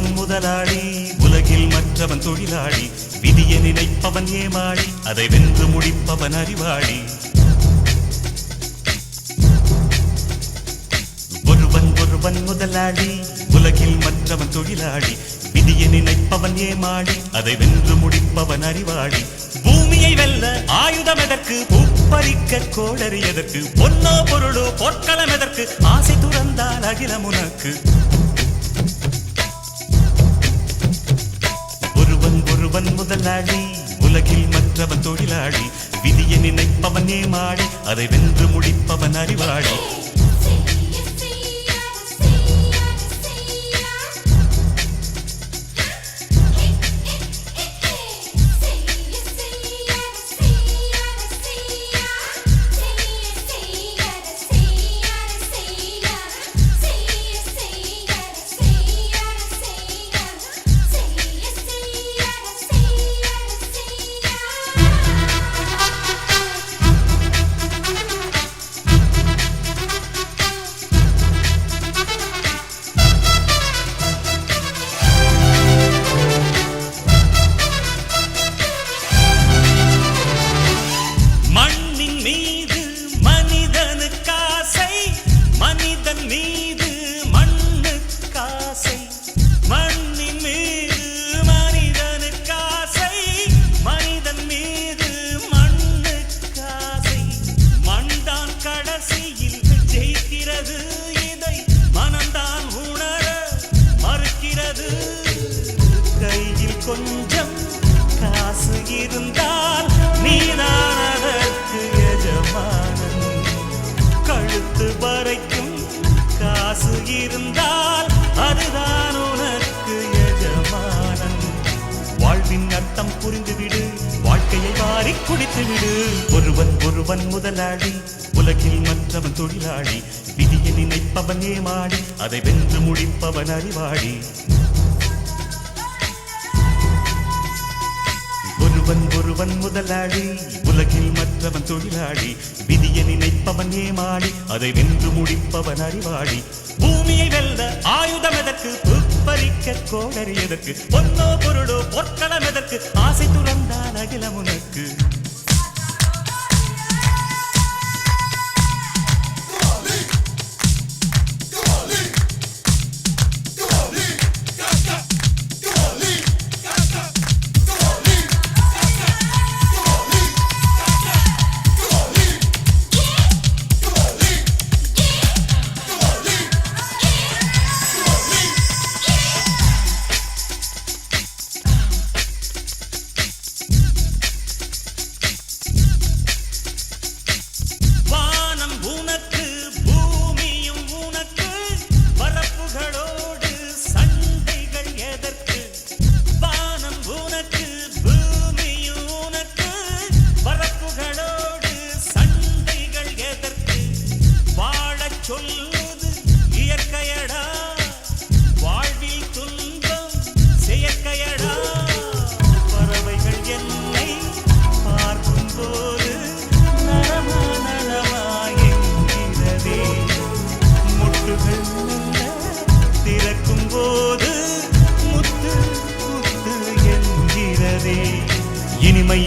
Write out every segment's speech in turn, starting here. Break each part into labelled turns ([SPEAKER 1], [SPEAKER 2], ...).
[SPEAKER 1] ஒருவன் முதலாளி, உலகில் மற்றவன் தொழிலாளி. விதியை நினைப்பவன் ஏமாளி, அதை வென்று முடிப்பவன் அறிவாளி. ஒருவன் முதலாளி, உலகில் மற்றவன் தொழிலாளி. விதியை நினைப்பவன் ஏமாளி, அதை வென்று முடிப்பவன் அறிவாளி. பூமியை வெல்ல ஆயுதம் எதற்கு, பூப்பறிக்க கோடரி எதற்கு, பொன்னோ பொருளோ பொற்களம் எதற்கு, ஆசை துறந்தால் அகிலம் உனக்கு. ஒருவன் முதலாளி, உலகில் மற்றவன் தொழிலாளி. விதியை நினைப்பவன் ஏமாளி, அதை வென்று முடிப்பவன் அறிவாளி. கொஞ்சம் காசு இருந்தால் நீதான் அதற்கு எஜமானன். கழுத்து வரைக்கும் காசு இருந்தால் அதுதான் உனக்கு எஜமானன். வாழ்வின் அர்த்தம் புரிந்துவிடு, வாழ்க்கையை வாரி குடித்துவிடு. ஒருவன் முதலாளி, உலகில் மற்றவன் தொழிலாளி. விதியை நினைப்பவன் ஏமாளி, அதை வென்று முடிப்பவன் அறிவாளி. ஒருவன் முதலாளி, உலகில் மற்றவன் தொழிலாளி. விதியை நினைப்பவன் ஏமாளி, அதை வென்று முடிப்பவன் அறிவாளி. பூமியை வெல்ல ஆயுதம் எதற்கு, பூப்பறிக்க கோடரி எதற்கு, பொன்னோ பொருளோ பொற்களம் எதற்கு, ஆசை துறந்தால் அகிலம் உனக்கு.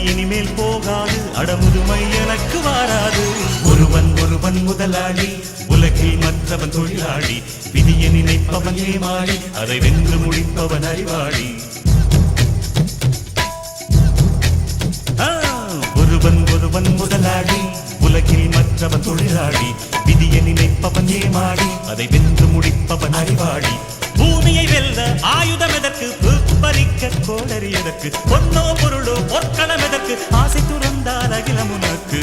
[SPEAKER 1] இனிமேல் போகாது, அடமுதுமை எனக்கு வாராது. ஒருவன் முதலாளி, உலகில் மற்றவன் தொழிலாளி. விதியை நினைப்பவன் ஏமாளி, அதை வென்று முடிப்பவன் அறிவாளி. ஒருவன் முதலாளி, உலகில் மற்றவன் தொழிலாளி. விதியை நினைப்பவன் ஏமாளி, அதை வென்று முடிப்பவன் அறிவாளி. பூமியை வெல்ல ஆயுதம் எதற்கு, பூப்பறிக்க கோடரி எதற்கு, பொன்னோ பொருளோ பொற்களம் எதற்கு, ஆசை துறந்தால் அகிலம் உனக்கு.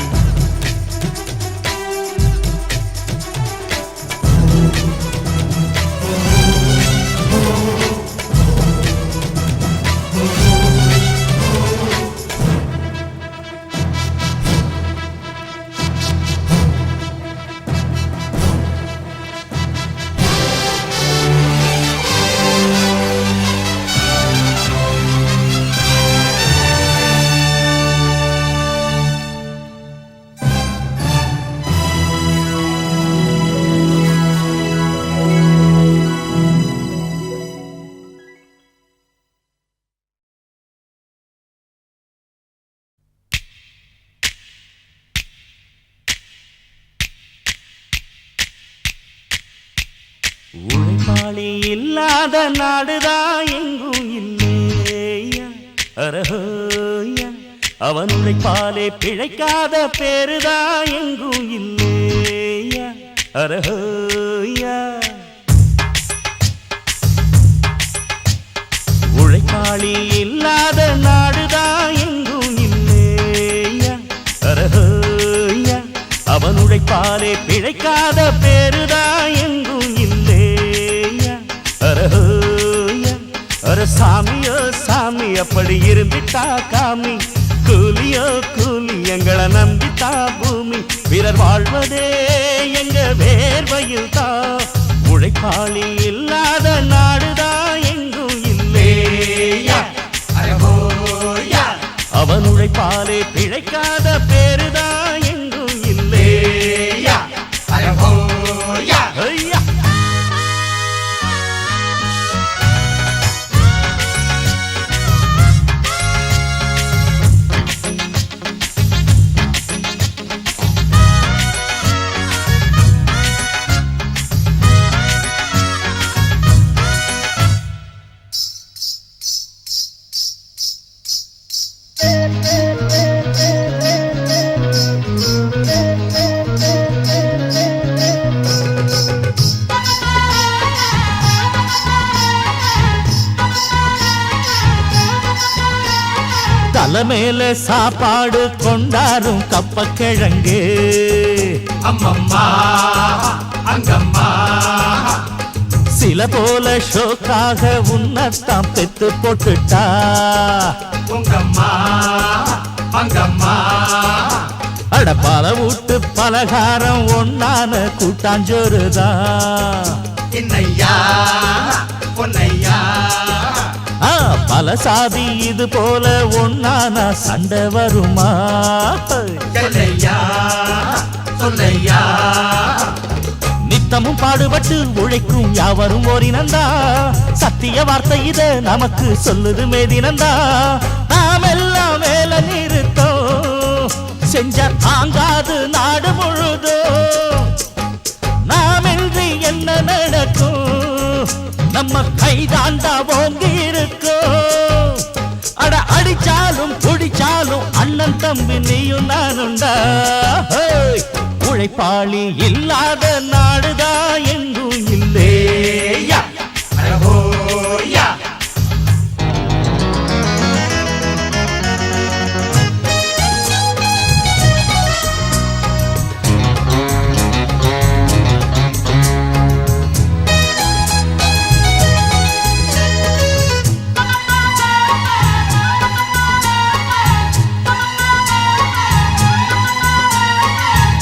[SPEAKER 2] உழைப்பாளி இல்லாத நாடுதான் எங்கும் இல்லையா அரஹோயா அவன் உழைப்பாலே பிழைக்காத பேருதான் எங்கும் இல்லையா அரஹோயா உழைப்பாளி இல்லாத நாடுதான் எங்கும் இல்லையா அரஹோயா அவன் உழைப்பாலே பிழைக்காத பேருதான் எங்கும் இல்லையா அரஹோயா அர சாமியோ சாமி அப்படி இருந்துட்டா காமி கூலியோ கூலி எங்களை நம்பித்தா பூமி பிறர் வாழ்வதே எங்க வேர்வையில் தான் உழைப்பாளி இல்லாத நாடுதான் எங்கும் இல்லையா அரஹோயா அவன் உழைப்பாலே பிழைக்காத பேருதான் எங்கும் இல்லையா அரஹோயா ஐயா தலைமையில சாப்பாடு கொண்டாரும் கப்பக்கிழங்கு
[SPEAKER 3] அம்மம்மா அங்கம்மா
[SPEAKER 2] சில போல ஷோக்காக உன்னத்தான் பெத்து போட்டுட்டா
[SPEAKER 3] உங்கம்மா அங்கம்மா
[SPEAKER 2] அட பல வீட்டு பலகாரம் ஒன்னான கூட்டாஞ்சோறுதான்
[SPEAKER 3] இன்னையா பொன்னையா
[SPEAKER 2] பல சாதி இது போல ஒன்னான சண்டை வருமா
[SPEAKER 3] சொல்லையா சொல்லையா
[SPEAKER 2] நித்தமும் பாடுபட்டு உழைக்கும் யாவரும் ஓரினந்தா சத்திய வார்த்தை இத நமக்கு சொல்லுது மேதினந்தா நாம் எல்லாம் மேல நிறுத்தோம் செஞ்ச தாங்காது நாடு முழுதும் நாம் இன்றி என்ன நடக்கும் நம்ம கைதாண்டா ஓங்கி இருக்கும் அட அடிச்சாலும் குடிச்சாலும் அண்ணன் தம்பி நீயும் நானுண்டா உழைப்பாளி இல்லாத நாடுதான் எங்கும் இல்லையா
[SPEAKER 3] அரஹோயா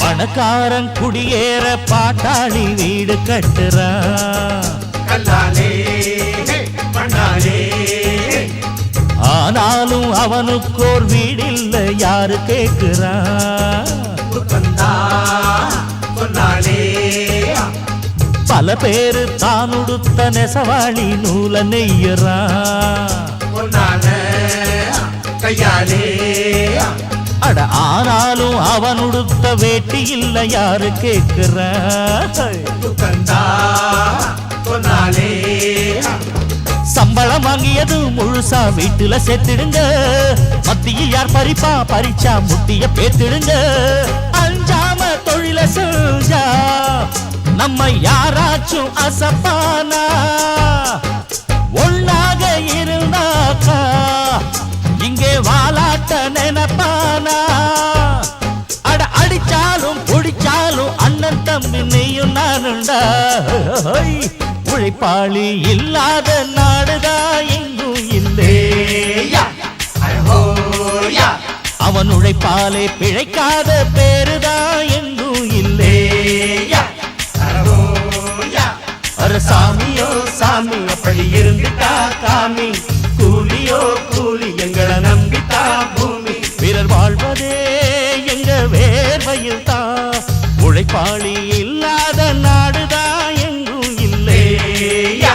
[SPEAKER 2] பணக்காரன் குடியேற பாட்டாளி வீடு கட்டுறான்
[SPEAKER 3] கல்லாலே பண்ணாலே
[SPEAKER 2] ஆனாலும் அவனுக்கோர் வீடில்ல யாரு கேட்கிறான்
[SPEAKER 3] துக்கந்தா சொன்னாலே
[SPEAKER 2] பல பேரு தான் உடுத்த நெசவாளி நூல நெய்யறான்
[SPEAKER 3] பொன்னான கையாலே
[SPEAKER 2] அட ஆனாலும் அவன் உடுத்த வேட்டி இல்ல யாரு கேட்கிறான்
[SPEAKER 3] துக்கந்தா சொன்னாலே
[SPEAKER 2] சம்பளம் வாங்கியது முழுசா வீட்டுல சேர்த்திடுங்க மத்தியில் யார் பறிப்பா பறிச்சா முட்டிய பேத்திடுங்க அஞ்சாம தொழில செஞ்சா நம்ம யாராச்சும் அசப்பானா ஒன்னாக இருந்தாக்கா இங்கே வாலாட்ட நினைப்பானா அட அடிச்சாலும் குடிச்சாலும் அண்ணன் தம்பி நீயும் நானுண்டா உழைப்பாளி இல்லாத நாடுதான் எங்கும் இல்லையா
[SPEAKER 3] அரஹோயா
[SPEAKER 2] அவன் உழைப்பாலே பிழைக்காத பேருதான் எங்கும் இல்லையா
[SPEAKER 3] அரஹோயா
[SPEAKER 2] அர சாமியோ சாமி அப்படி இருந்துட்டா காமி கூலியோ கூலி எங்களை நம்பித்தா பூமி பிறர் வாழ்வதே எங்க வேர்வையில் தான் உழைப்பாளி இல்லாத நாடுதான் எங்கும் இல்லையா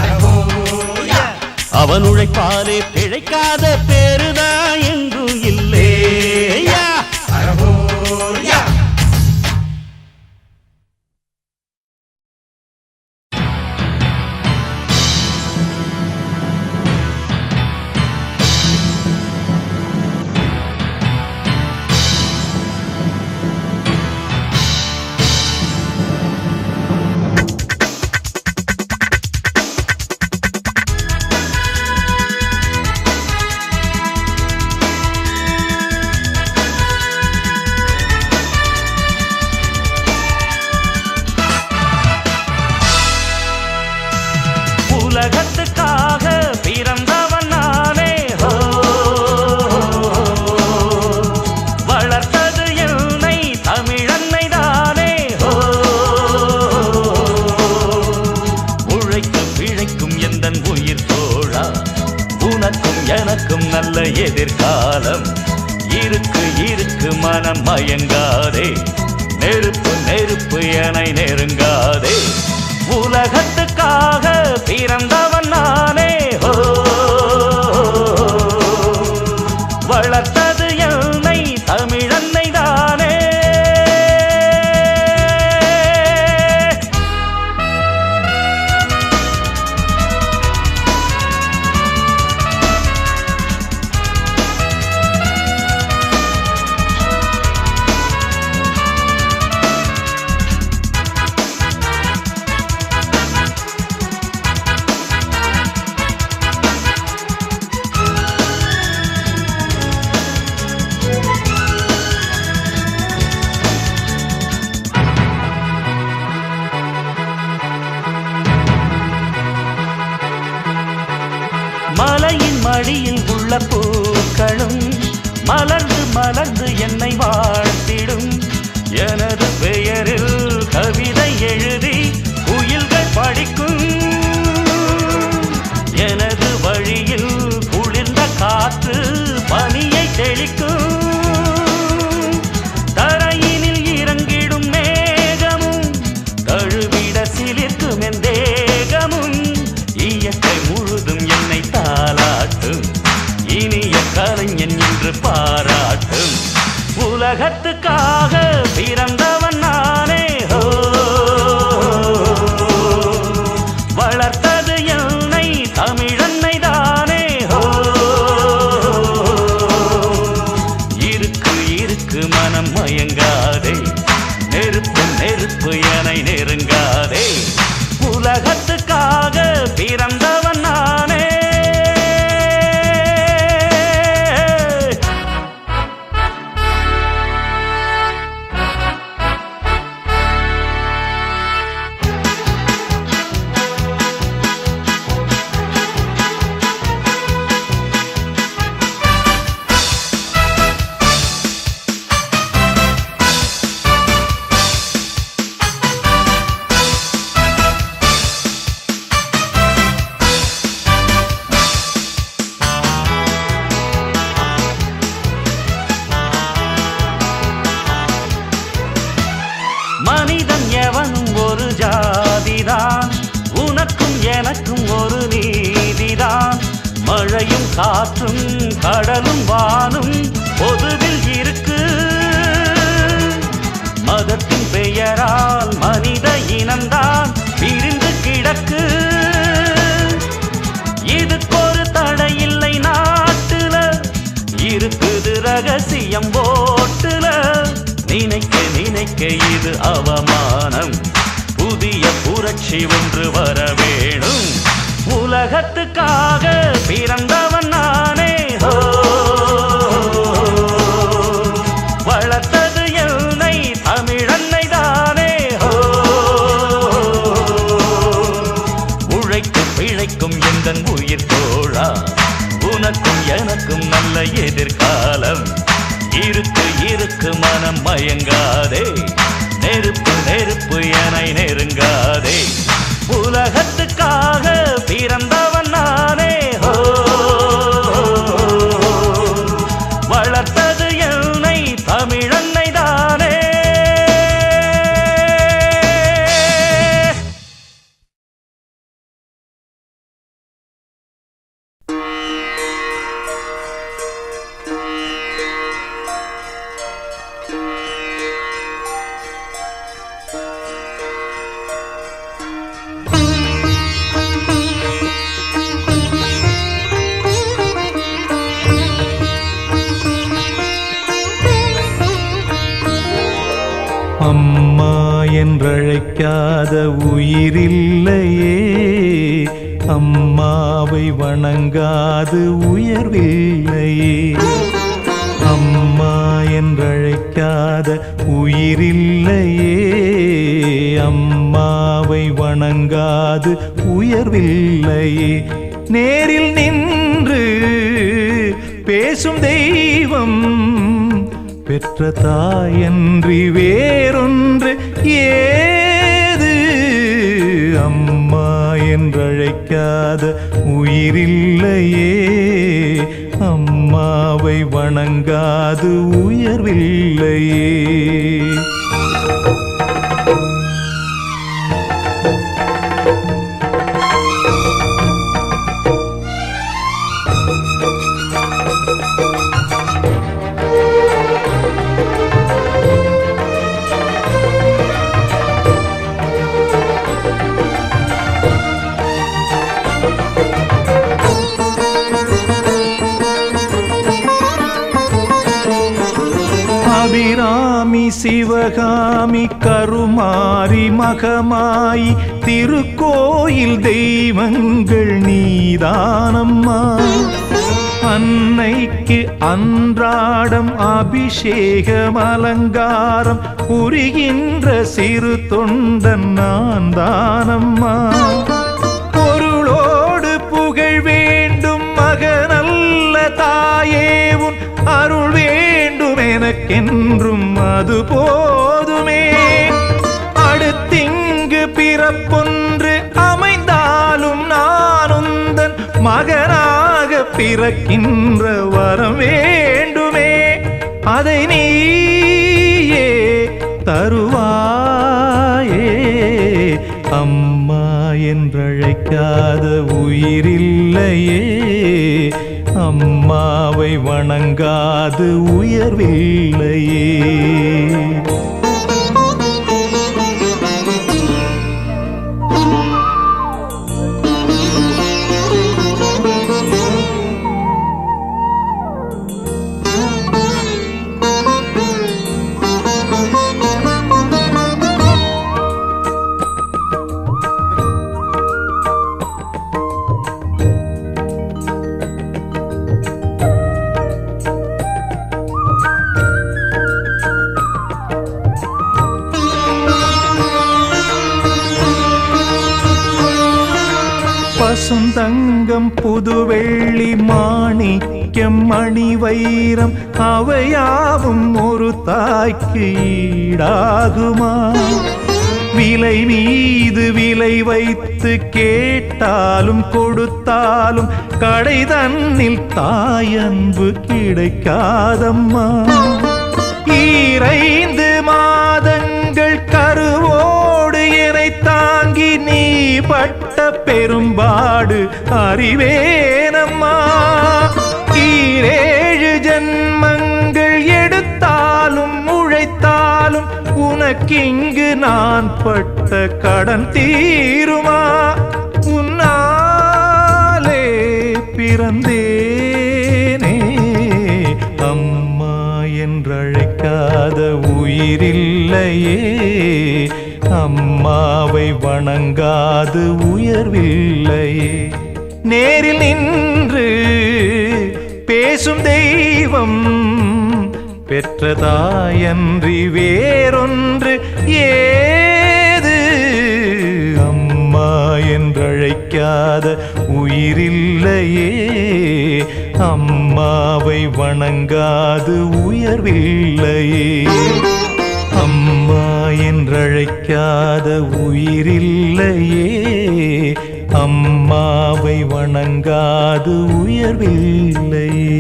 [SPEAKER 3] அரஹோயா
[SPEAKER 2] அவன் உழைப்பாலே பிழைக்காத பேருதான் எங்கும் இல்லையா
[SPEAKER 3] அரஹோயா
[SPEAKER 2] எதிர்காலம். இருக்கு இருக்கு மனம் மயங்காதே, நெருப்பு நெருப்பு என நெருங்காதே. உலகத்துக்காக பிறந்தவன் நானே, ஹோ வளர்த்தது என்னை தமிழன்னை தானே. மலையின் மடியில் உள்ள பூக்களும் மலர்ந்து மலர்ந்து என்னை வாழ்த்திடும். எனது பெயரில் கவிதை எழுதி குயில்கள் படிக்கும். எனது வழியில் குளிர்ந்த காற்று பனியை தெளிக்கும். தரையினில் இறங்கிடும் மேகமும் தழுவிட சிலிர்க்கும் என் தேகமும். இயற்கை முழுதும் என்னை தாளாட்டும், இனிய கலைஞன் என்று பாராட்டும். உலகத்துக்காக பிறந்தவன் நானே, ஹோ வளர்த்தது என்னை தமிழன்னை தானே, ஹோ இருக்கு இருக்கு மனம் மயங்காதே, நெருப்பு நெருப்பு என நெருங்காதே. உலகத்துக்காக பிறந்தவன் நானே. மனிதன் எவனும் ஒரு ஜாதிதான், உனக்கும் எனக்கும் ஒரு நீதிதான். மழையும் காற்றும் கடலும் வானும் பொதுவில் இருக்கு. மதத்தின் பெயரால் மனித இனம்தான் பிரிந்து கிடக்கு. இதுக்கொரு தடையில்லை நாட்டுல, இருக்குது ரகசியம் ஓட்டுல. நினைக்க நினைக்க இது அவமானம், புதிய புரட்சி ஒன்று வர வேணும். உலகத்துக்காக பிறந்தவன் நானே, ஹோ வளர்த்தது என்னை தமிழன்னை தானே, ஹோ உழைத்து பிழைக்கும் எந்தன் உயிர் தோழா, உனக்கும் எனக்கும் நல்ல எதிர்காலம். இருக்கு இருக்கு மனம் மயங்காதே, நெருப்பு நெருப்பு என நெருங்காதே. உலகத்துக்காக பிறந்தவன் நானே, ஹோ வளர்த்தது என்னை தமிழன்னை தானே.
[SPEAKER 4] அம்மா என்றழைக்காத உயிரில்லையே, அம்மாவை வணங்காது உயர்வில்லையே. அம்மா என்றழைக்காத உயிரில்லையே, அம்மாவை வணங்காது உயர்வில்லையே. நேரில் நின்று பேசும் தெய்வம் பெற்ற தாயன்றி வேறொன்று ஏது. அம்மா என்றழைக்காத உயிரில்லையே, அம்மா அம்மாவை வணங்காது உயர்வில்லையே. அபிராமி சிவகாமி கருமாரி மகமாயி திருக்கோயில் தெய்வங்கள் நீதானம்மா. அன்னைக்கு அன்றாடம் அபிஷேகம் அலங்காரம் புரிகின்ற சிறு தொண்டன் நான் தானம்மா. பொருளோடு புகழ் வேண்டும் மகனல்ல தாயே உன் அருள் வேண்டும் எனக்கென்றும் அது போதுமே. அடுத்திங்கு பிறப்பொன்று அமைந்தாலும் நான் உந்தன் மகனாக பிறக்கின்ற வரம் வேண்டுமே. அதை நீயே தருவாயே. அம்மா என்றழைக்காத உயிரில்லையே. அம்மாவை வணங்காது உயர்வில்லையே. பசுந்தங்கம் புதுவெள்ளி மாணிக்கம் மணி வைரம் அவையாவும் ஒரு தாய்க்கு ஈடாகுமா? விலை மீது விலை வைத்து கேட்டாலும் கொடுத்தாலும் கடை தன்னில் தாயன்பு கிடைக்காதம்மா. 2 மாதங்கள் கருவோடு என்னை தாங்கி நீ பட்ட பெரும்பாடு அறிவேனம்மா. 7 ஜன்மங்கள் எடுத்தாலும் உழைத்தாலும் உனக்கிங்கு நான் பட்ட கடன் தீருமா? உன்னாலே பிறந்தேனே. அம்மா என்றழைக்காத உயிரில்லையே. அம்மாவை வணங்காது உயர்வில்லையே. நேரில் நின்று பேசும் தெய்வம் பெற்றதாயன்றி வேறொன்று ஏது? அம்மா என்றழைக்காத உயிரில்லையே. அம்மாவை வணங்காது உயர்வில்லையே. அம்மா என்றழைக்காத உயிரில்லையே. அம்மாவை வணங்காது உயர்வில்லையே.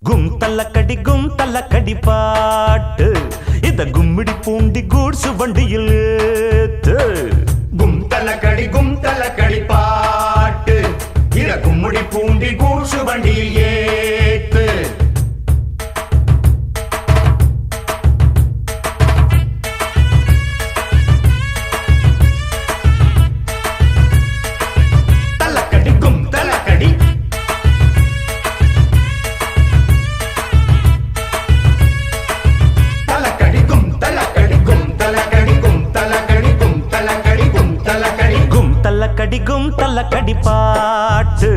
[SPEAKER 1] கும் தல்லக்கடி பாட்டு இத கும்மிடி பூண்டி கூட்சு வண்டியில் ஏத்து.
[SPEAKER 3] கும் தலக்கடி பாட்டு இத கும்முடி பூண்டி கூட்சு வண்டியில் ஏத்து. தலக்கடி கும் தலக்கடி
[SPEAKER 1] கும் தல்லக்கடி பாட்டு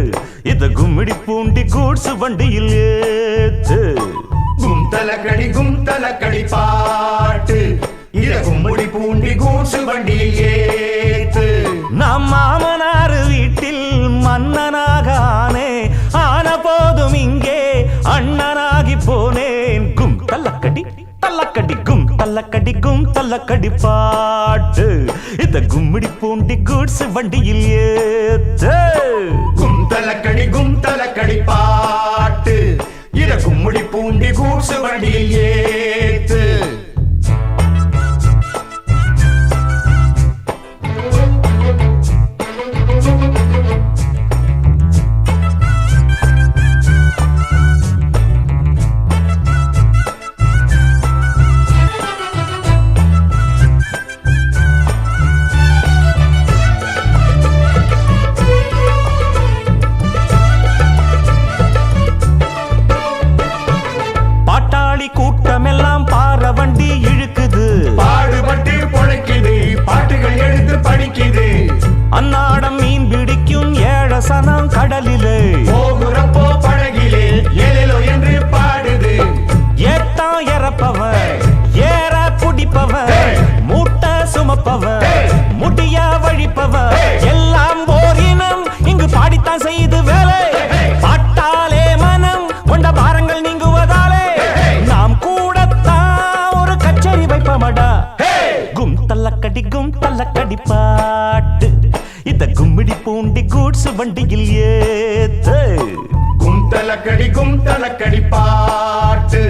[SPEAKER 1] இத கும்மிடி பூண்டி கூட்சு வண்டியில் ஏத்து.
[SPEAKER 3] கும் தலக்கடி பாட்டு இத கும்முடி பூண்டி கூட்சு வண்டியில் ஏத்து.
[SPEAKER 1] நாம் மாமனார் வீட்டில் மன்னனாக ஆனே. ஆன போதும் இங்கே அண்ணனாகி போனேன். கும் தல்லக்கடி கும் தல்லக்கடி
[SPEAKER 4] தள்ளக்கடி பாட்டு இந்த கும்மிடி பூண்டி கூட்ஸ் வண்டியில் ஏத்து
[SPEAKER 3] கும் தலக்கடி பாட்டு இத கும்முடி பூண்டி கூட்ஸ் வண்டியில் ஏத்து
[SPEAKER 4] கூட்டமெல்லாம் பாற வண்டி இழுக்குது
[SPEAKER 3] பாடுபட்டு பொழைக்குது பாட்டுகள் எடுத்து படிக்குது
[SPEAKER 4] அன்னாடம் மீன் பிடிக்கும் ஏழசனம் கடலிலே
[SPEAKER 3] போகுறப்போ படகிலே ஏலேலோ என்று பாடுது
[SPEAKER 4] ஏத்தா இறப்பவன் ஏற குடிப்பவன் மூட்டை சுமப்பவன் முடிய வழிப்பவன் எல்லாம் போரினம் இங்கு பாடித்தான் செய்து வேலை பாட்டாலே மனம் கொண்ட பாரங்கள் நீங்குவதாலே நாம் கூடத்தான் ஒரு கச்சேரி வைப்பமடா கும் தள்ளக்கடி பாட்டு இந்த கும்மிடி பூண்டி கூட்ஸ் வண்டியில் ஏத்து
[SPEAKER 3] கும் தலக்கடி பாட்டு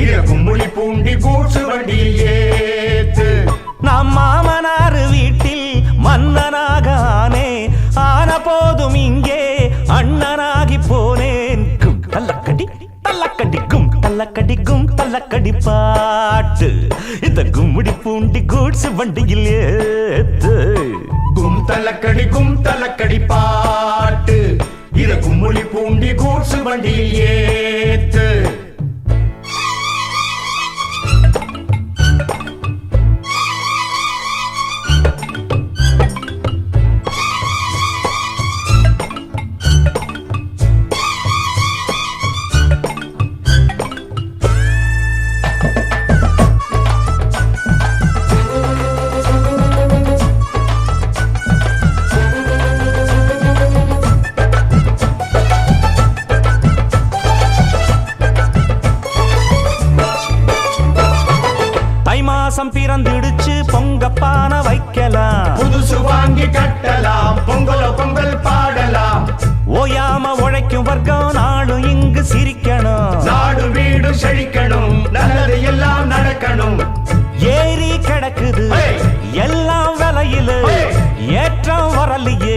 [SPEAKER 3] இத கும்முடி பூண்டி கூட்ஸ் வண்டியில் ஏத்து
[SPEAKER 4] நாம் மாமனார் வீட்டில் மன்னனாக ஆனேன் ஆன போதும் இங்கே அண்ணனாகி போனேன் கும் தள்ளக்கடி பாட்டு இந்த கும்மிடி பூண்டி கூட்ஸ் வண்டியில் ஏத்து
[SPEAKER 3] கும் தலக்கடி பாட்டு இத கும்முடி பூண்டி கூட்ஸ் வண்டியில் ஏத்து
[SPEAKER 4] பிறந்திடுச்சு பொங்கப்பான வைக்கலாம்
[SPEAKER 3] புதுசு வாங்கி கட்டலாம் பொங்கல் பாடலாம்
[SPEAKER 4] ஓயாம உழைக்கும் வர்க்கம் நாளும் இங்கு சிரிக்கணும்
[SPEAKER 3] நாடு வீடு செழிக்கணும் நல்லது எல்லாம் நடக்கணும்
[SPEAKER 4] ஏறி கிடக்குது எல்லாம் விலையில ஏற்றம் வரலையே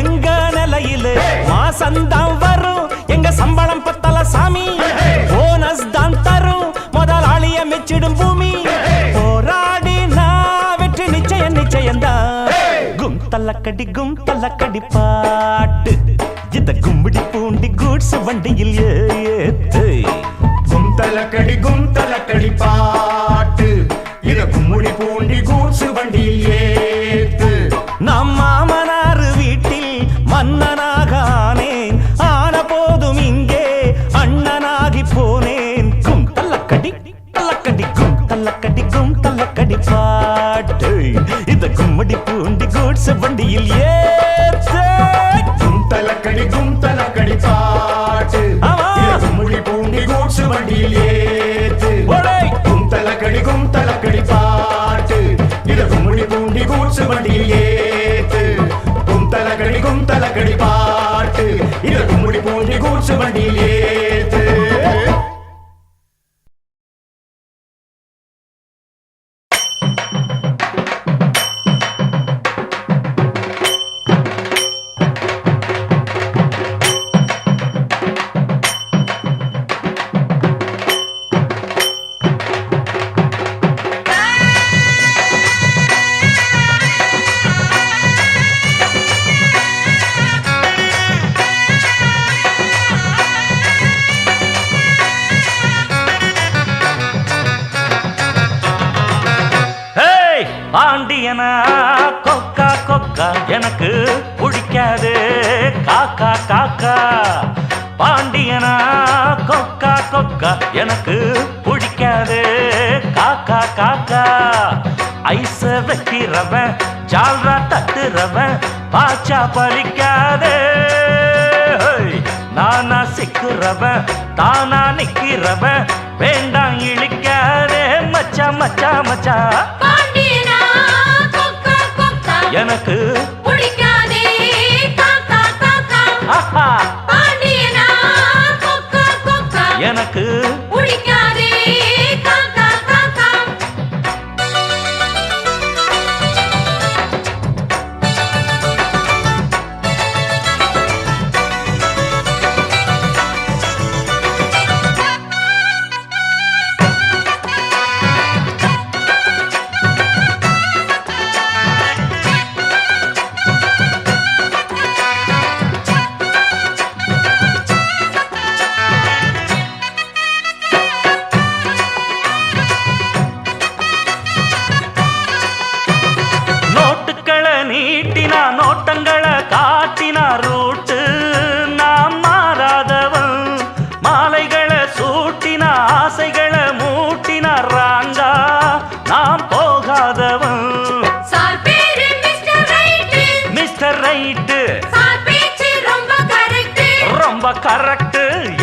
[SPEAKER 4] எங்க நிலையில மாசந்தான் வரும் எங்க சம்பளம் பத்தல சாமி போனஸ் தான் தரும் முதலாளிய மெச்சிடும் பூமி போராடி நான் வெற்றி நிச்சயம்தான் கும் தள்ளக்கடி பாட்டு இந்த கும்மிடி பூண்டி கூட்ஸ் வண்டியில் ஏத்து
[SPEAKER 3] கும் தலக்கடி பாட்டு இத கும்முடி பூண்டி கூட்ஸ் வண்டியில் ஏத்து
[SPEAKER 4] நம் மாமனார் வீட்டில் மன்னனாக ஆனேன் ஆன போதும் இங்கே அண்ணனாகி போனேன் கும் தள்ளக்கடி பாட்டு இந்த கும்மிடி பூண்டி கூட்ஸ் வண்டியில் ஏத்து
[SPEAKER 3] கும் தலக்கடி பாட்டு இத கும்முடி பூண்டி கூட்ஸ் வண்டியில் ஏத்து கும் தலக்கடி பாட்டு இத கும்முடி பூண்டி கூட்ஸ் வண்டியில் ஏத்து கும் தலக்கடி பாட்டு இத கும்முடி பூண்டி கூட்ஸ் வண்டியில் ஏத்து
[SPEAKER 2] பாண்டியனா கொக்கா கொக்கா எனக்கு பிடிக்காது காக்கா காக்கா பாண்டியனா கொக்கா கொக்கா எனக்கு பிடிக்காது காக்கா காக்கா ஐச வைக்கிறவன் ஜால்ரா தட்டுறவன் பாச்சா பலிக்காதே நானா சிக்குறவன் தானா நிக்கிறவன் வேண்டாம் இழிக்காதே மச்சா மச்சா மச்சா எனக்கு
[SPEAKER 5] பிடிக்காதே காக்கா காக்கா
[SPEAKER 2] ஆஹா
[SPEAKER 5] பாண்டியனா கொக்கா கொக்கா
[SPEAKER 2] எனக்கு
[SPEAKER 5] பிடிக்காதே காக்கா காக்கா
[SPEAKER 2] நோட்டுக்களை நீட்டினா நோட்டங்களை காட்டினா ரூட்டு நாம் மாறாதவன் மாலைகளை சூட்டினா ஆசைகளை மூட்டினா ராங்கா நாம் போகாதவன்
[SPEAKER 5] சார் பேரு mister right
[SPEAKER 2] mister right
[SPEAKER 5] sir பேச்சு ரொம்ப கரெக்ட்
[SPEAKER 2] ரொம்ப கரெக்ட்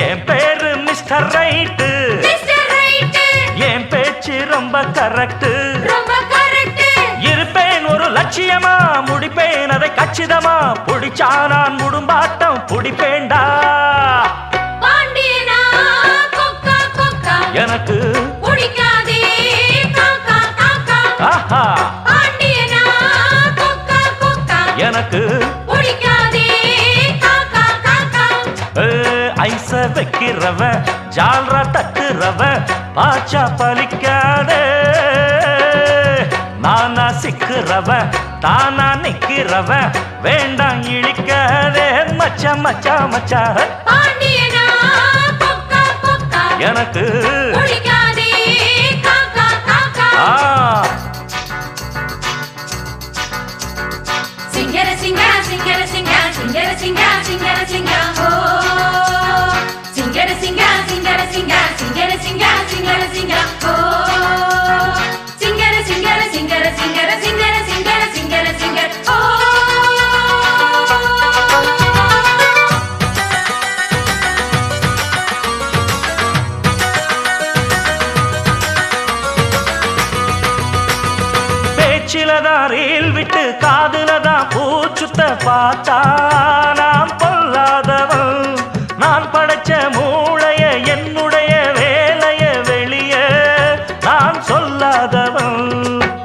[SPEAKER 2] என் பேரு மிஸ்டர் ரைட்டு
[SPEAKER 5] மிஸ்டர் ரைட்
[SPEAKER 2] என் பேச்சு ரொம்ப கரெக்ட்
[SPEAKER 5] ரொம்ப கரெக்ட்
[SPEAKER 2] இருப்பேன் ஒரு லட்சியமா முடிப்பேன் அதை கச்சிதமா புடிச்சா நான் முடும்பாட்டம் புடிப்பேண்டா
[SPEAKER 5] பாண்டியனா கொக்கா கொக்கா
[SPEAKER 2] எனக்கு
[SPEAKER 5] பிடிக்காதே காக்கா காக்கா
[SPEAKER 2] ஆஹா
[SPEAKER 5] பாண்டியனா கொக்கா கொக்கா
[SPEAKER 2] எனக்கு
[SPEAKER 5] பிடிக்காதே காக்கா காக்கா
[SPEAKER 2] ஐச வைக்கிறவன் ஜால்ரா தட்டுறவன் பாச்சா பலிக்காதே நானா சிக்கிறவன் தானா நிக்கிறவன் வேண்டாம் இழிக்காதே மச்சா மச்சா மச்சா
[SPEAKER 5] பாண்டியனா கொக்கா கொக்கா
[SPEAKER 2] எனக்கு
[SPEAKER 5] பிடிக்காதே காக்கா காக்கா
[SPEAKER 2] ஆ
[SPEAKER 5] சிங்கர சிங்கா சிங்கர சிங்கா சிங்கர சிங்கா சிங்கர சிங்கா ஓ சிங்கர சிங்கா சிங்கர சிங்கா சிங்கர சிங்கா சிங்கர சிங்கா ஓ சிங்கர சிங்கர சிங்கர சிங்கர சிங்கர சிங்கர சிங்கர சிங்கர ஓ
[SPEAKER 2] பேச்சிலதான் ரீல் விட்டு காதுலதான் பூச்சுத்த பார்த்தா நான் பொல்லாதவன் நான் படைச்ச மூளைய என்னுடைய வேலைய வெளிய நான் சொல்லாதவன்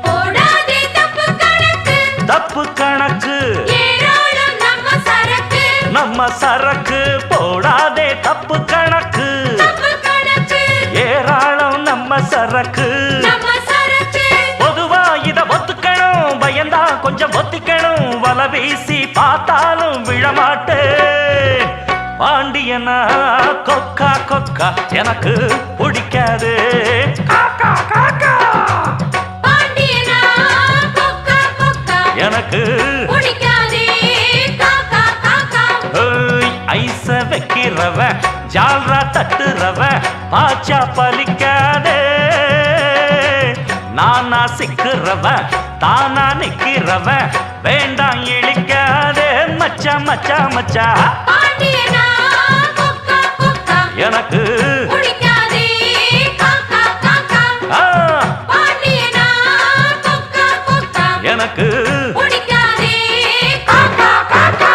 [SPEAKER 5] போடாதே தப்பு கணக்கு
[SPEAKER 2] தப்பு கணக்கு
[SPEAKER 5] ஏராளம் நம்ம சரக்கு
[SPEAKER 2] நம்ம சரக்கு போடாதே தப்பு கணக்கு
[SPEAKER 5] தப்பு கணக்கு
[SPEAKER 2] ஏராளம் நம்ம சரக்கு
[SPEAKER 5] நம்ம சரக்கு
[SPEAKER 2] பொதுவா இத ஒத்துக்கணும் பயந்தா கொஞ்சம் ஒத்திக்கணும் வல வீசி பார்த்தாலும் விழமாட்டேன் பாண்டியனா கொக்கா கொக்கா எனக்கு பிடிக்காது காக்கா காக்கா
[SPEAKER 5] பாண்டியனா கொக்கா கொக்கா
[SPEAKER 2] எனக்கு
[SPEAKER 5] பிடிக்காதே காக்கா காக்கா
[SPEAKER 2] ஐச வைக்கிறவன் ஜால்ரா தட்டுறவன் பாச்சா பலிக்காதே நானா சிக்கிறவன் தானா நிக்கிறவன் வேண்டாம் இழிக்காதே மச்சா மச்சா மச்சா
[SPEAKER 5] பாண்டியனா கொக்கா கொக்கா
[SPEAKER 2] எனக்கு
[SPEAKER 5] பிடிக்காதே காக்கா காக்கா
[SPEAKER 2] ஆ,
[SPEAKER 5] பாண்டியனா கொக்கா கொக்கா
[SPEAKER 2] எனக்கு
[SPEAKER 5] பிடிக்காதே காக்கா காக்கா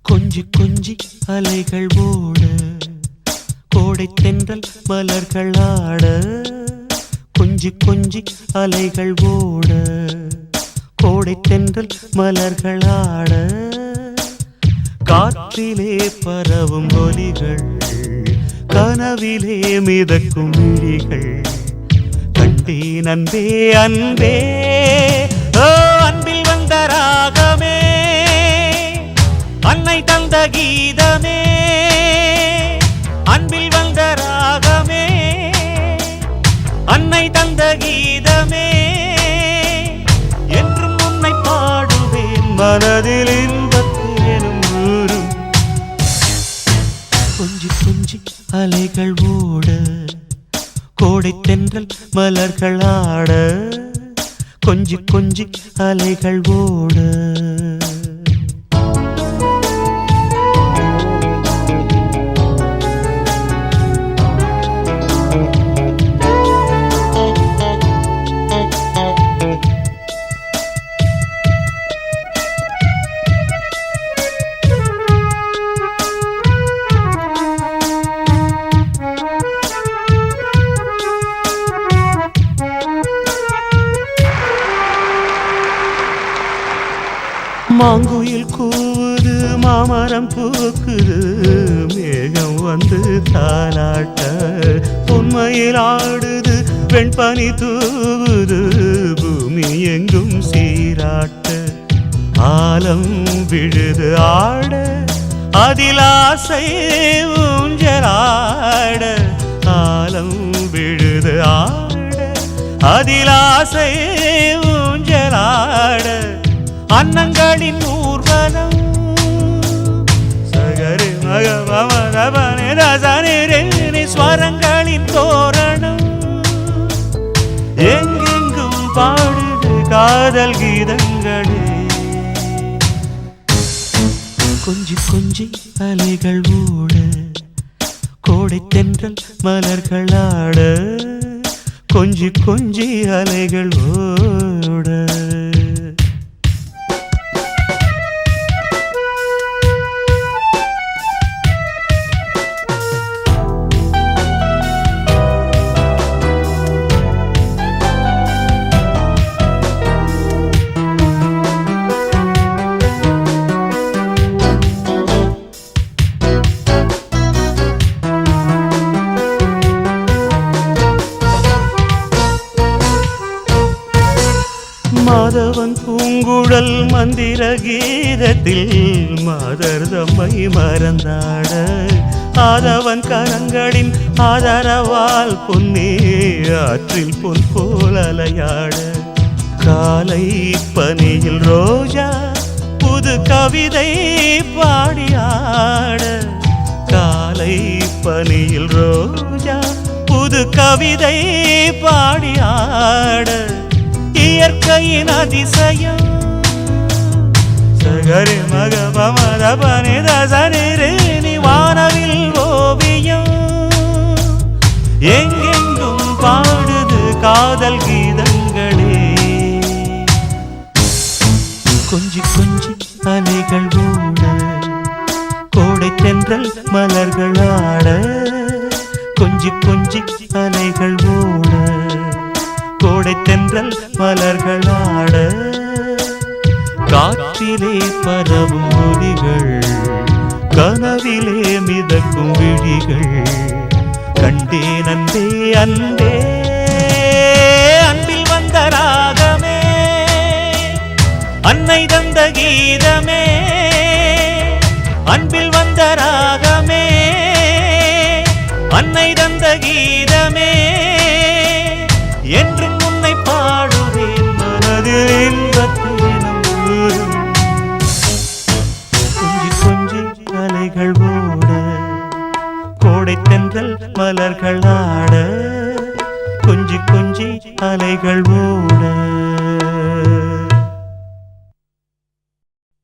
[SPEAKER 1] கொஞ்சி கொஞ்சி அலைகள் ஓட கோடை தென்றல் மலர்கள் ஆட கொஞ்சி கொஞ்சி அலைகள் ஓட கோடை தென்றல் மலர்கள் ஆட காற்றிலே பரவும் ஒலிகள் கனவிலே மிதக்கும் விழிகள் கண்டேன் அன்பே அன்பே ஓ அன்பில் வந்த ராகமே அன்னை தந்த கீதமே அன்பில் வந்த ராகமே அன்னை தந்த கீதமே என்றும் உன்னை பாடுவேன்
[SPEAKER 4] மனதில் இன்பத்தேனும் ஊரும் கொஞ்சி கொஞ்சி அலைகள் ஓட கோடை தென்றல் மலர்கள் ஆட கொஞ்சி கொஞ்சி அலைகள் ஓட மாங்குயில் கூவுது மாமரம் பூக்குது மேகம் வந்து தாலாட்ட உண்மையில் ஆடுது வெண்பனி தூவுது பூமி எங்கும் சீராட்ட ஆலம் விழுது ஆட அதில் ஆசை ஊஞ்சலாட ஆலம் விழுது ஆட அதில் ஆசை ஊஞ்சலாட அன்னங்களின் ஊர்வலம் சகரி மகமரபனே ரசனி ஸ்வரங்களின் தோரணம் எங்கெங்கும் பாடுது காதல் கீதங்களே கொஞ்சி கொஞ்சி அலைகள் ஓட கோடை தென்றல் மலர்கள் ஆட கொஞ்சி கொஞ்சி அலைகள் ஓட மாதவன் பூங்குழல் மந்திர கீதத்தில் மாதர் தம்மை மறந்தாட ஆதவன் கரங்களின் ஆதரவால் பொன்னே ஆற்றில் பொன் போல் அலையாட காலை பனியில் ரோஜா புது கவிதை பாடியாட காலை பனியில் ரோஜா புது கவிதை பாடியாட இயற்கையின் அதிசயம் சகரி மகபமரபனி தசனி வானவில் ஓவியம் எங்கெங்கும் பாடுது காதல் கீதங்களே கொஞ்சி கொஞ்சி அலைகள் ஓட கோடை தென்றல் மலர்கள் ஆட கொஞ்சி கொஞ்சி அலைகள் ஓட கோடை தென்றல் மலர்கள் ஆட காற்றிலே பரவும் ஒலிகள் கனவிலே மிதக்கும் விழிகள் கண்டேன் அன்பே அன்பே அன்பில் வந்த ராகமே அன்னை தந்த கீதமே அன்பில் வந்த ராகமே அன்னை தந்த கீதமே என்றும் உன்னை பாடுவேன் மனதில் இன்பத்தேனும் ஊரும் கொஞ்சி கொஞ்சி அலைகள் ஓட கோடை தென்றல் மலர்கள் ஆட கொஞ்சி கொஞ்சி அலைகள் ஓட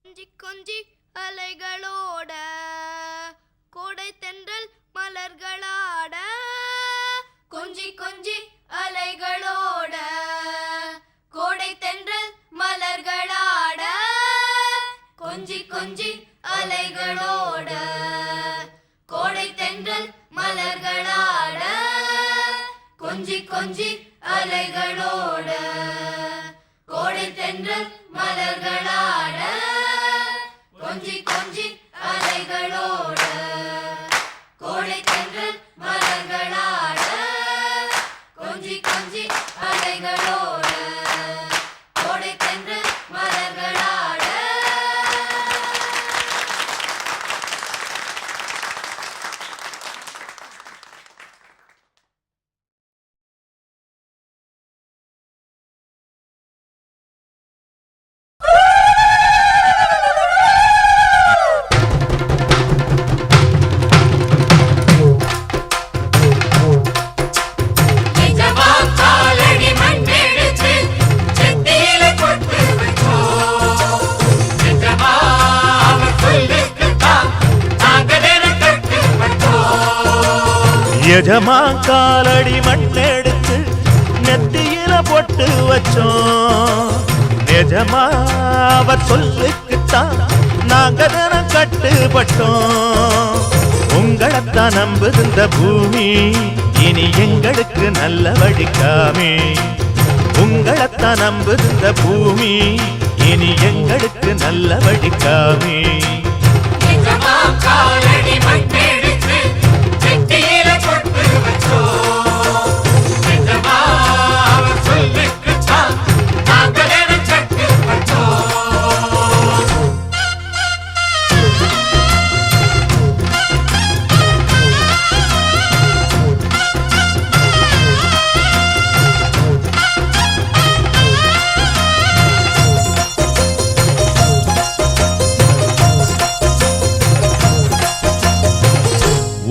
[SPEAKER 6] கொஞ்சி கொஞ்சி அலைகளோட கோடை தென்றல் மலர்களாட கொஞ்சி கொஞ்சி அலைகளோட கோடை தென்றல் மலர்களாட கொஞ்சி கொஞ்சி அலைகளோட கோடை தென்றல் மலர்களாட கொஞ்சி கொஞ்சி அலைகளோட கோடை தென்றல் மலர்களாட கொஞ்சி கொஞ்சி அலைகளோட கோடை தென்றல் மலர்களாட கொஞ்சி கொஞ்சி அலைகளோட கோடை தென்றல் மலர்களாட
[SPEAKER 7] எஜமா காலடி மண்ணெடுத்து நெத்தியில பொட்டு வச்சோம். நிஜமா அவர் சொல்லுக்குத்தான் நாங்க தினம் கட்டுப்பட்டோம். உங்களைத்தான் நம்புது இந்த பூமி, இனி எங்களுக்கு நல்ல வழிக்காமே. உங்களைத்தான் நம்புது இந்த பூமி, இனி எங்களுக்கு நல்ல வழிக்காமே.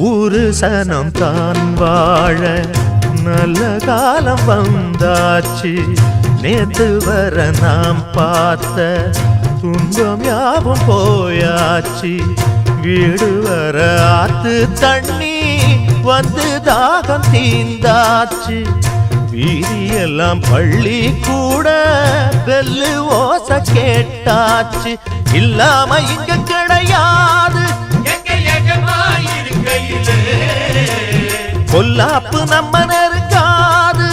[SPEAKER 7] ஊரு சனம் தான் வாழ நல்ல காலம் வந்தாச்சு. நேத்து வர நாம் பார்த்த துன்பம் யாவும் போயாச்சு. வீடு வர ஆத்து தண்ணி வந்து தாகம் தீந்தாச்சு. வீதியெல்லாம் பள்ளி கூட வெல்லு ஓச கேட்டாச்சு. இல்லாம இங்க கிடையாது பொல்லாப்பு நம்ம நெருங்காது.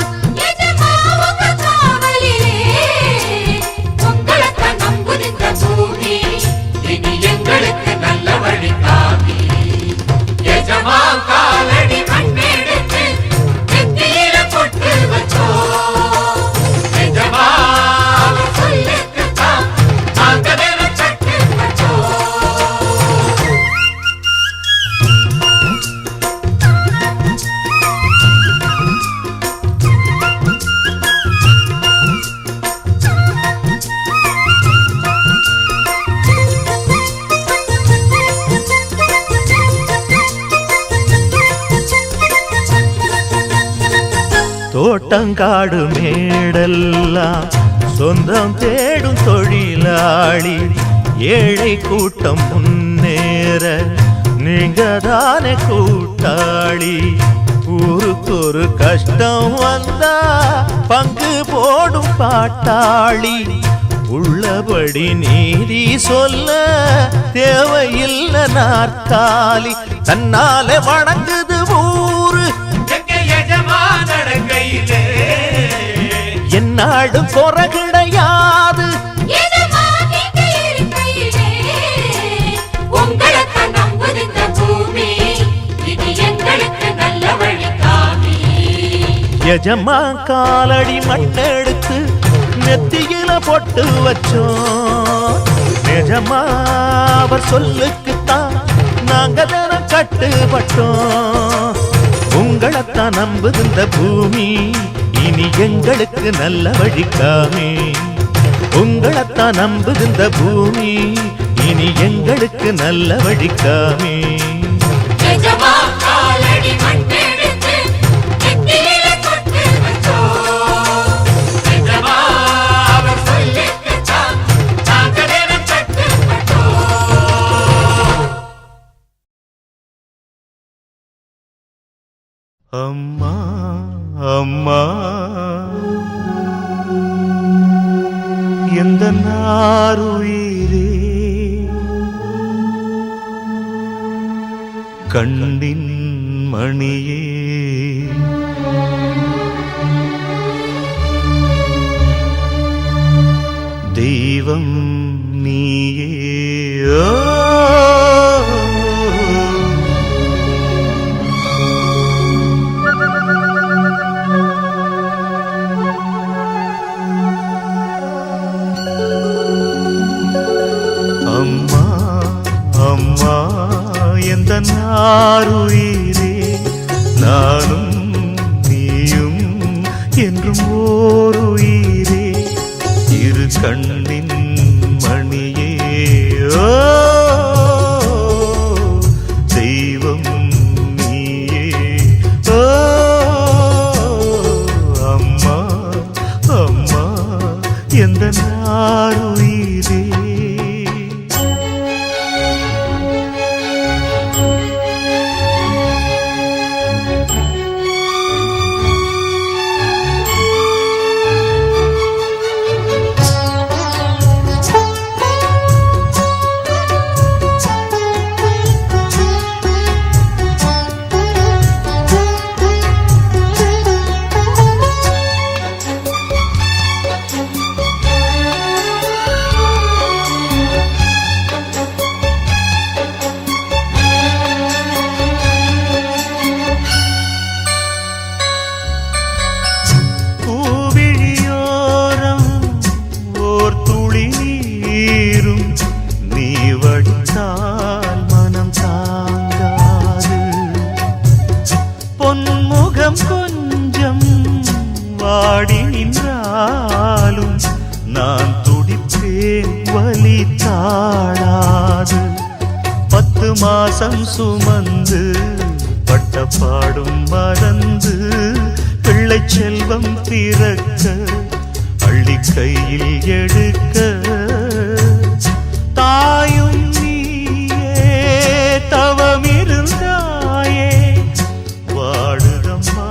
[SPEAKER 7] தோட்டங்காடு மேடெல்லாம் சொந்தம் தேடும் தொழிலாளி. ஏழை கூட்டம் முன்னேற நீங்க தானே கூட்டாளி. ஊருக்கு ஒரு கஷ்டம் வந்தா பங்கு போடும் பாட்டாளி. உள்ளபடி நீதி சொல்ல தேவையில்லை நாற்காலி. தன்னாலே வணங்குது ஊரு என்னாடும் குறை கிடையாது. எஜமா காலடி மண்ணெடுத்து நெத்தியில பொட்டு வச்சோம். நிஜமா அவர் சொல்லுக்குத்தான் நாங்க தினம் கட்டுப்பட்டோம். உங்களைத்தான் நம்புது இந்த பூமி, இனி எங்களுக்கு நல்ல வழிக்காமே. உங்களைத்தான் நம்புது இந்த பூமி, இனி எங்களுக்கு நல்ல வழிக்காமே. அம்மா அம்மா எந்த நாருயிரே கண்ணின் மணியே தெய்வம் நீயே. அம்மா அம்மா எந்த நாருயிரே நானும் நீயும் என்றும் ஓருயிரே இரு கண்ணின் மணியே. தெய்வம் நீயே. அம்மா அம்மா எந்த நாருயிரே. நின்றாலும் நான் துடிப்பேன் வலி தாழாது. 10 மாசம் சுமந்து பட்ட பாடும் மறந்து பிள்ளை செல்வம் பிறக்க அள்ளி கையில் எடுக்க தாயும் நீயே தவமிருந்தாயே வாடுதம்மா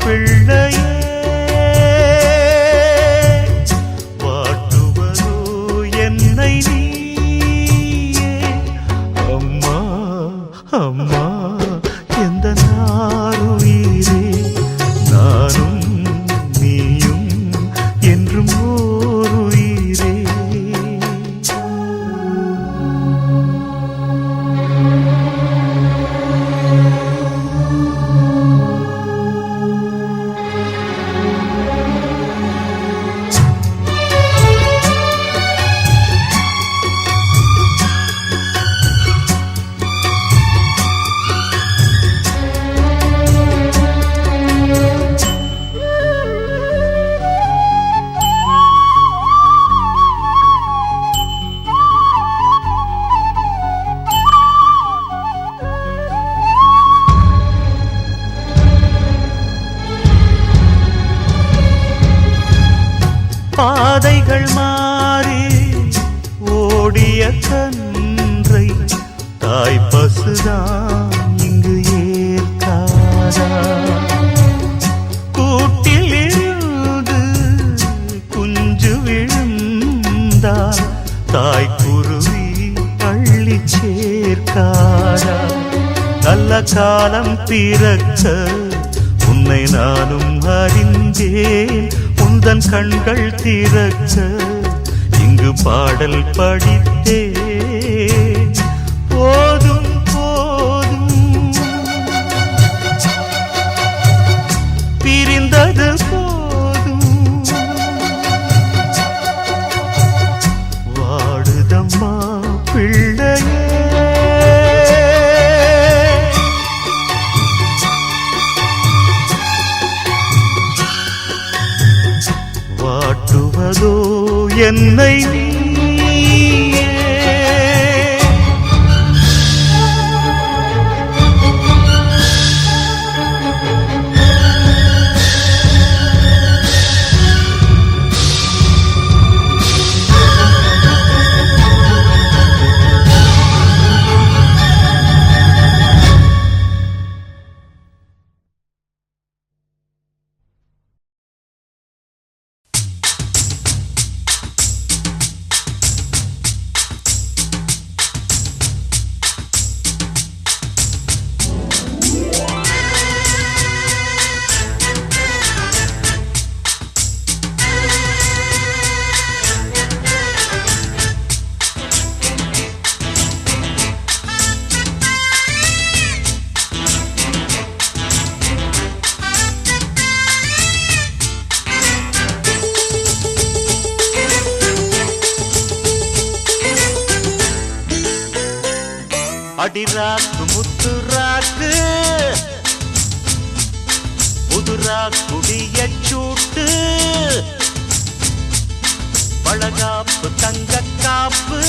[SPEAKER 7] பிள்ளையே வாட்டுவதோ என்னை நீயே அம்மா அம்மா எந்த நாருயிரே நானும் நீயும் என்றும் ஓருயிரே. பாதைகள் மாறி ஓடிய கன்றை தாய் பசுதான் இங்கு ஏற்காதா. கூட்டில் இருந்து குஞ்சு விழுந்தால் தாய் குருவி அள்ளி சேர்க்காதா. நல்ல காலம் பிறக்க உன்னை நானும் அறிந்தேன் உந்தன் கண்கள் திறக்க இங்கு பாடல் படித்தேன். போதும் போதும் பிரிந்தது போதும் வாடுதம்மா பிள்ளையே வாட்டுவதோ என்னை நீயே. அடிராக்கு முத்துராக்கு புதுரா குடிய சூட்டு பழகாப்பு தங்க காப்பு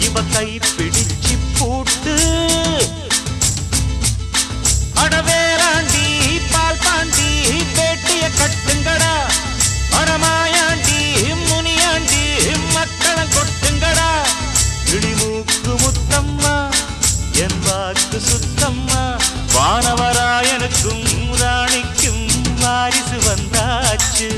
[SPEAKER 7] இவ கை பிடிச்சி பூட்டு. அடவேராண்டி பால் பாண்டி பேட்டிய கட்டுங்கடா. அடமாயாண்டி முனியாண்டி மக்களம் கொட்டுங்கடா. இடிமூக்கு முத்தம்மா என் வாக்கு சுத்தம்மா வானவராயனுக்கும் ராணிக்கும் வாரிசு வந்தாச்சு.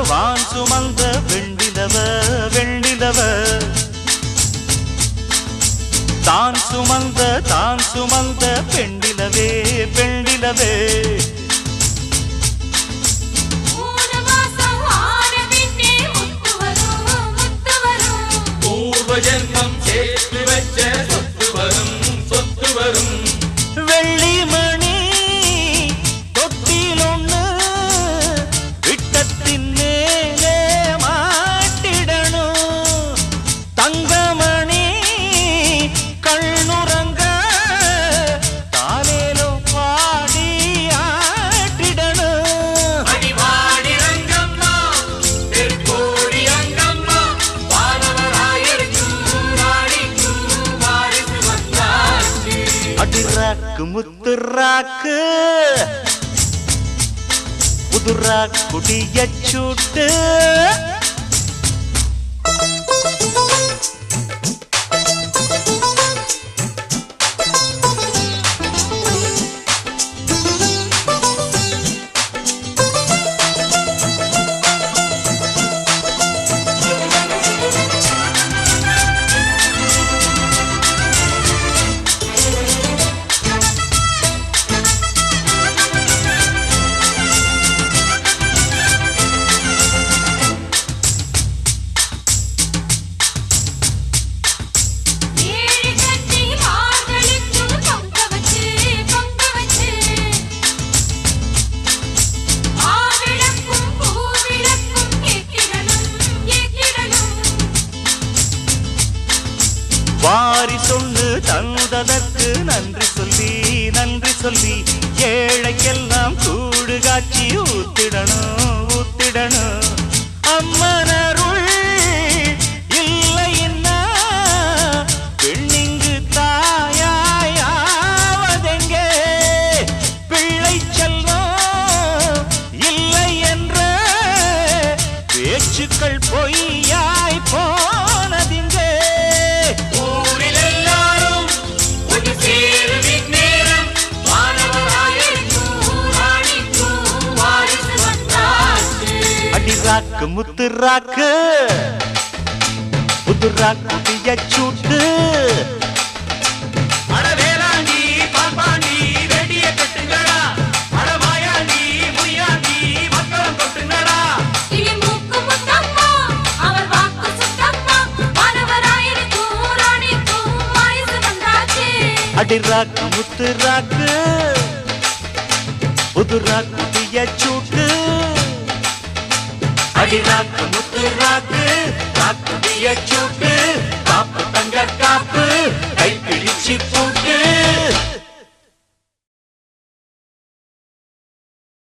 [SPEAKER 7] வான் சுமந்த வெண்ணிலவ
[SPEAKER 4] சுமந்த பெண்டிலவே பெண்டிலவே
[SPEAKER 5] மூணு மாசம் ஆன பின்னே முத்து வரும் முத்து வரும்
[SPEAKER 3] பூர்வ ஜென்மம் சேர்த்து வச்ச சொத்து வரும் சொத்து வரும்
[SPEAKER 4] வெள்ளி மணி தொட்டில் ஒண்ணு விட்டத்தின் மேலே மாட்டிடணும் தங்கமணி கண்ணுறங்க தாலேலோ பாடி ஆட்டிடணும்
[SPEAKER 3] அடிவாடி ரங்கம்மா திருக்கோடி அங்கம்மா வானவராயிருக்கும் ராணிக்கும் வாரிசு வந்தாச்சு
[SPEAKER 4] அடிராக்கு முத்துராக்கு புதுரா குடிய சூட்டு
[SPEAKER 5] ஏழு கட்டி மார்களுக்கு பொங்க வச்சு ஆவிளக்கும் பூவிளக்கும் ஏக்கிடணும்
[SPEAKER 4] வாரி சொல்லு தந்ததற்கு நன்றி சொல்லி ஏழைக்கெல்லாம் கூடு காட்சி ஊத்திடணும் அம்மனருள் இல்லைன்னா பெண்ணிங்கு தாயாவதெங்கே பிள்ளை செல்வம் இல்லை என்ற பேச்சுக்கள் பொய்யாய் போனதிங்கே
[SPEAKER 3] ஊரில் எல்லாரும் ஒன்று சேருவின் நேரம் வானவராயிருக்கும் ராணிக்கும் வாரிசு வந்தாச்சு
[SPEAKER 4] அடிராக்கு முத்துராக்கு புதுராக்கு சூட்டு
[SPEAKER 3] அடவேலாண்டி பால்பாண்டி வெடிய கட்டுங்கடா அடமாயாண்டி முய்யாண்டி மக்களம் கொட்டுங்கடா
[SPEAKER 5] கிளி மூக்கு முத்தம்மா அவர் வாக்கு சுத்தம்மா வானவராயிருக்கும் ராணிக்கும் வாரிசு வந்தாச்சு
[SPEAKER 4] அடிராக்கு முத்துராக்கு புதுராக்கு சூட்டு அடிராக்கு முத்துராக்கு ராக்கு சூட்டு காப்பு தங்க காப்பு